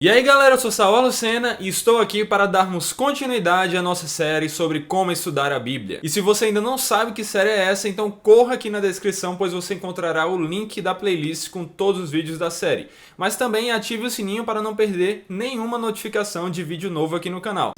E aí galera, eu sou Saulo Lucena e estou aqui para darmos continuidade à nossa série sobre como estudar a Bíblia. E se você ainda não sabe que série é essa, então corra aqui na descrição, pois você encontrará o link da playlist com todos os vídeos da série. Mas também ative o sininho para não perder nenhuma notificação de vídeo novo aqui no canal.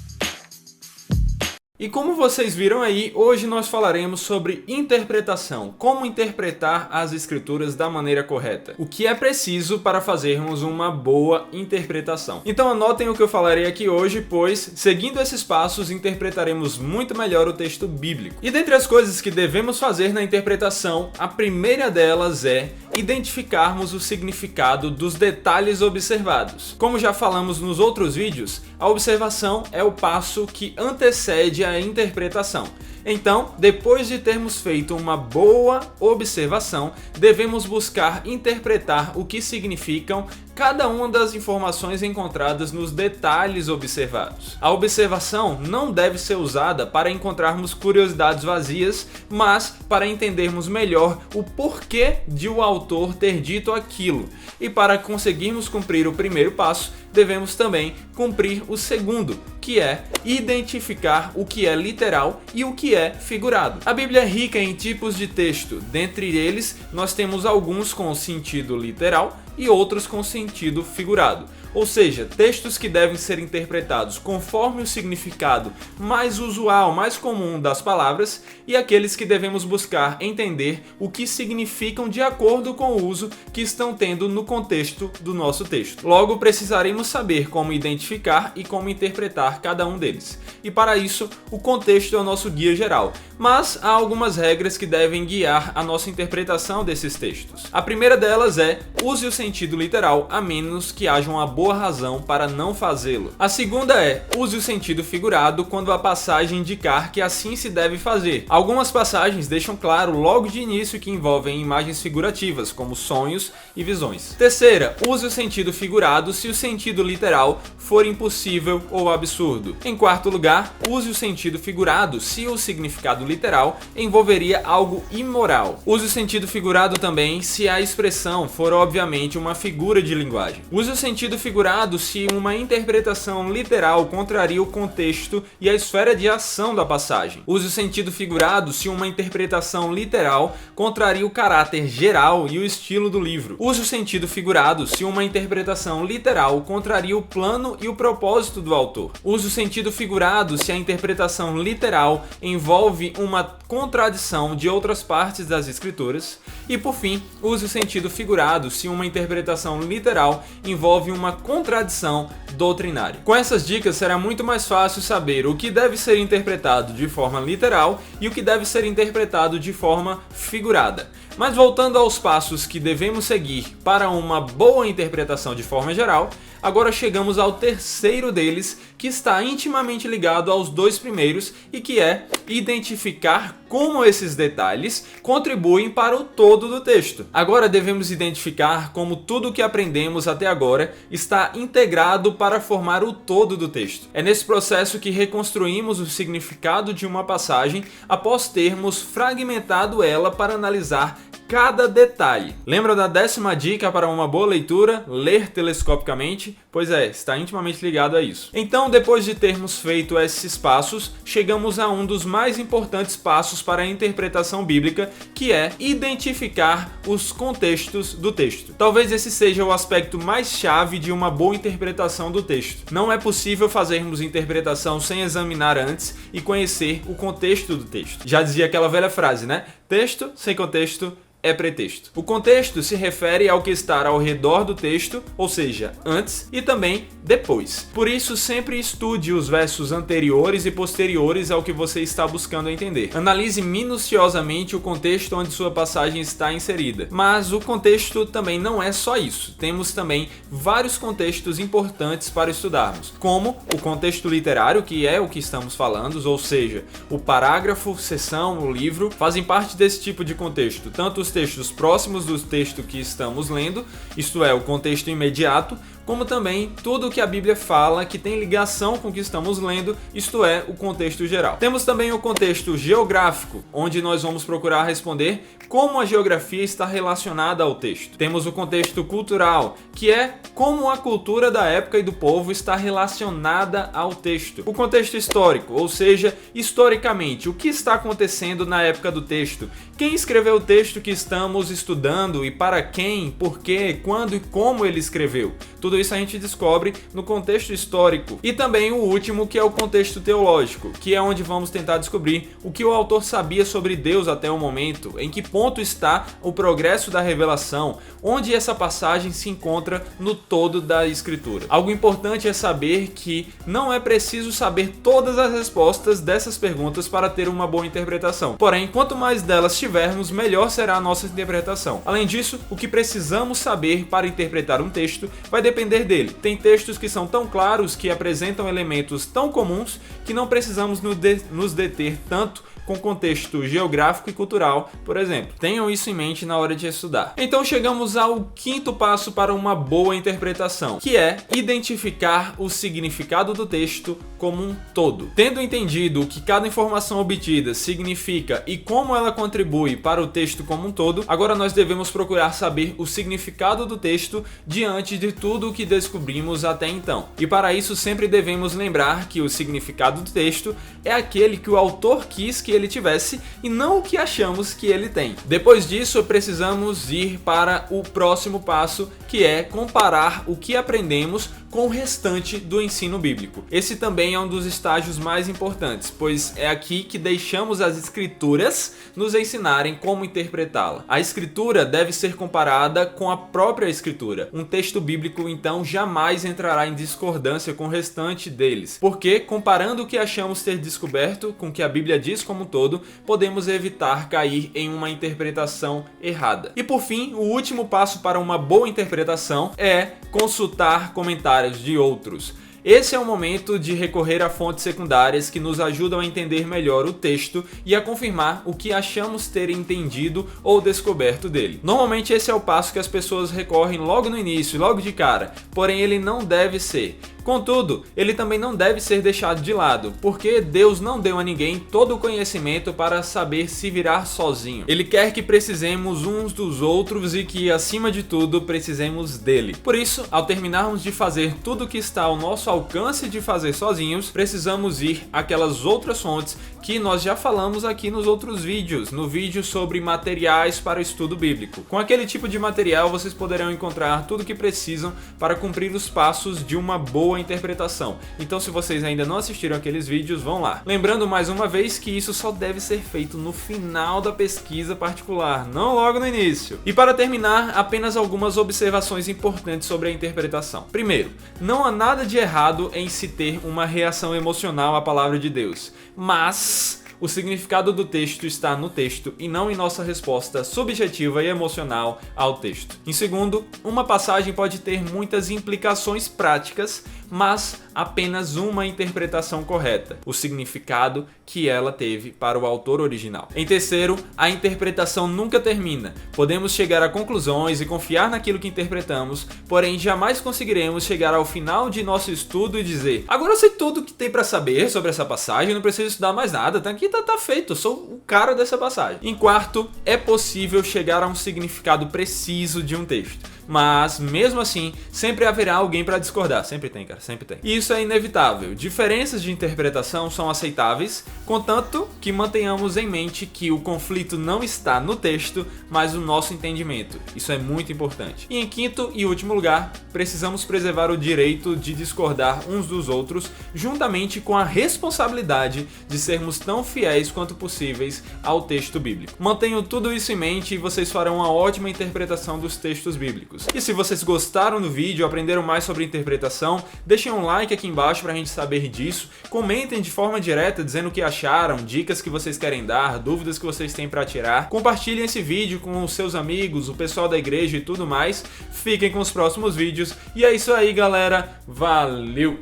E como vocês viram aí, hoje nós falaremos sobre interpretação, como interpretar as escrituras da maneira correta, o que é preciso para fazermos uma boa interpretação. Então anotem o que eu falarei aqui hoje, pois seguindo esses passos interpretaremos muito melhor o texto bíblico. E dentre as coisas que devemos fazer na interpretação, a primeira delas é identificarmos o significado dos detalhes observados. Como já falamos nos outros vídeos, a observação é o passo que antecede a interpretação. Então, depois de termos feito uma boa observação, devemos buscar interpretar o que significam cada uma das informações encontradas nos detalhes observados. A observação não deve ser usada para encontrarmos curiosidades vazias, mas para entendermos melhor o porquê de o autor ter dito aquilo. E para conseguirmos cumprir o primeiro passo, devemos também cumprir o segundo, que é identificar o que é literal e o que é figurado. A Bíblia é rica em tipos de texto, dentre eles nós temos alguns com sentido literal e outros com sentido figurado, ou seja, textos que devem ser interpretados conforme o significado mais usual, mais comum das palavras, e aqueles que devemos buscar entender o que significam de acordo com o uso que estão tendo no contexto do nosso texto. Logo, precisaremos saber como identificar e como interpretar cada um deles. E para isso, o contexto é o nosso guia geral, mas há algumas regras que devem guiar a nossa interpretação desses textos. A primeira delas é: use o sentido literal, a menos que haja uma boa razão para não fazê-lo. A segunda é: use o sentido figurado quando a passagem indicar que assim se deve fazer. Algumas passagens deixam claro logo de início que envolvem imagens figurativas, como sonhos e visões. Terceira, use o sentido figurado se o sentido literal for impossível ou absurdo. Em quarto lugar, use o sentido figurado se o significado literal envolveria algo imoral. Use o sentido figurado também se a expressão for obviamente uma figura de linguagem. Use o sentido figurado se uma interpretação literal contraria o contexto e a esfera de ação da passagem. Use o sentido figurado se uma interpretação literal contraria o caráter geral e o estilo do livro. Use o sentido figurado se uma interpretação literal contraria o plano e o propósito do autor. Use o sentido figurado se a interpretação literal envolve uma contradição de outras partes das escrituras. E por fim, use o sentido figurado se uma interpretação literal envolve uma contradição doutrinária. Com essas dicas será muito mais fácil saber o que deve ser interpretado de forma literal e o que deve ser interpretado de forma figurada. Mas voltando aos passos que devemos seguir para uma boa interpretação de forma geral, agora chegamos ao terceiro deles, que está intimamente ligado aos dois primeiros e que é identificar como esses detalhes contribuem para o todo do texto. Agora devemos identificar como tudo o que aprendemos até agora está integrado para formar o todo do texto. É nesse processo que reconstruímos o significado de uma passagem após termos fragmentado ela para analisar cada detalhe. Lembra da 10ª dica para uma boa leitura? Ler telescopicamente? Pois é, está intimamente ligado a isso. Então, depois de termos feito esses passos, chegamos a um dos mais importantes passos para a interpretação bíblica, que é identificar os contextos do texto. Talvez esse seja o aspecto mais chave de uma boa interpretação do texto. Não é possível fazermos interpretação sem examinar antes e conhecer o contexto do texto. Já dizia aquela velha frase, né? Texto sem contexto é pretexto. O contexto se refere ao que está ao redor do texto, ou seja, antes e também depois. Por isso, sempre estude os versos anteriores e posteriores ao que você está buscando entender. Analise minuciosamente o contexto onde sua passagem está inserida. Mas o contexto também não é só isso. Temos também vários contextos importantes para estudarmos, como o contexto literário, que é o que estamos falando, ou seja, o parágrafo, seção, o livro, fazem parte desse tipo de contexto, tanto os textos próximos do texto que estamos lendo, isto é, o contexto imediato, como também tudo o que a Bíblia fala que tem ligação com o que estamos lendo, isto é, o contexto geral. Temos também o contexto geográfico, onde nós vamos procurar responder como a geografia está relacionada ao texto. Temos o contexto cultural, que é como a cultura da época e do povo está relacionada ao texto. O contexto histórico, ou seja, historicamente, o que está acontecendo na época do texto. Quem escreveu o texto que estamos estudando e para quem, por quê, quando e como ele escreveu. Tudo isso a gente descobre no contexto histórico. E também o último, que é o contexto teológico, que é onde vamos tentar descobrir o que o autor sabia sobre Deus até o momento, em que ponto está o progresso da revelação, onde essa passagem se encontra no todo da escritura. Algo importante é saber que não é preciso saber todas as respostas dessas perguntas para ter uma boa interpretação. Porém, quanto mais delas tivermos, melhor será a nossa interpretação. Além disso, o que precisamos saber para interpretar um texto vai depender dele. Tem textos que são tão claros, que apresentam elementos tão comuns, que não precisamos nos deter tanto com contexto geográfico e cultural, por exemplo. Tenham isso em mente na hora de estudar. Então chegamos ao quinto passo para uma boa interpretação, que é identificar o significado do texto como um todo. Tendo entendido o que cada informação obtida significa e como ela contribui para o texto como um todo, agora nós devemos procurar saber o significado do texto diante de tudo o que descobrimos até então. E para isso sempre devemos lembrar que o significado do texto é aquele que o autor quis que ele tivesse e não o que achamos que ele tem. Depois disso, precisamos ir para o próximo passo, que é comparar o que aprendemos com o restante do ensino bíblico. Esse também é um dos estágios mais importantes, pois é aqui que deixamos as escrituras nos ensinarem como interpretá-la. A escritura deve ser comparada com a própria escritura. Um texto bíblico, então, jamais entrará em discordância com o restante deles, porque comparando o que achamos ter descoberto com o que a Bíblia diz como um todo, podemos evitar cair em uma interpretação errada. E por fim, o último passo para uma boa interpretação é consultar comentários de outros. Esse é o momento de recorrer a fontes secundárias que nos ajudam a entender melhor o texto e a confirmar o que achamos ter entendido ou descoberto dele. Normalmente esse é o passo que as pessoas recorrem logo no início, logo de cara, porém ele não deve ser. Contudo, ele também não deve ser deixado de lado, porque Deus não deu a ninguém todo o conhecimento para saber se virar sozinho. Ele quer que precisemos uns dos outros e que, acima de tudo, precisemos dele. Por isso, ao terminarmos de fazer tudo o que está ao nosso alcance de fazer sozinhos, precisamos ir àquelas outras fontes que nós já falamos aqui nos outros vídeos, no vídeo sobre materiais para o estudo bíblico. Com aquele tipo de material, vocês poderão encontrar tudo o que precisam para cumprir os passos de uma boa interpretação. Então, se vocês ainda não assistiram aqueles vídeos, vão lá. Lembrando mais uma vez que isso só deve ser feito no final da pesquisa particular, não logo no início. E para terminar, apenas algumas observações importantes sobre a interpretação. Primeiro, não há nada de errado em se ter uma reação emocional à palavra de Deus, mas o significado do texto está no texto e não em nossa resposta subjetiva e emocional ao texto. Em segundo, uma passagem pode ter muitas implicações práticas, mas apenas uma interpretação correta, o significado que ela teve para o autor original. Em terceiro, a interpretação nunca termina. Podemos chegar a conclusões e confiar naquilo que interpretamos, porém jamais conseguiremos chegar ao final de nosso estudo e dizer: agora eu sei tudo o que tem para saber sobre essa passagem, não preciso estudar mais nada, tá aqui, tá feito, eu sou o cara dessa passagem. Em quarto, é possível chegar a um significado preciso de um texto, mas mesmo assim, sempre haverá alguém para discordar. Sempre tem, cara, sempre tem. E isso é inevitável. Diferenças de interpretação são aceitáveis, contanto que mantenhamos em mente que o conflito não está no texto, mas no nosso entendimento. Isso é muito importante. E em quinto e último lugar, precisamos preservar o direito de discordar uns dos outros, juntamente com a responsabilidade de sermos tão fiéis quanto possíveis ao texto bíblico. Mantenham tudo isso em mente e vocês farão uma ótima interpretação dos textos bíblicos. E se vocês gostaram do vídeo, aprenderam mais sobre interpretação, deixem um like aqui embaixo pra gente saber disso, comentem de forma direta dizendo o que acharam, dicas que vocês querem dar, dúvidas que vocês têm pra tirar, compartilhem esse vídeo com os seus amigos, o pessoal da igreja e tudo mais, fiquem com os próximos vídeos, e é isso aí galera, valeu!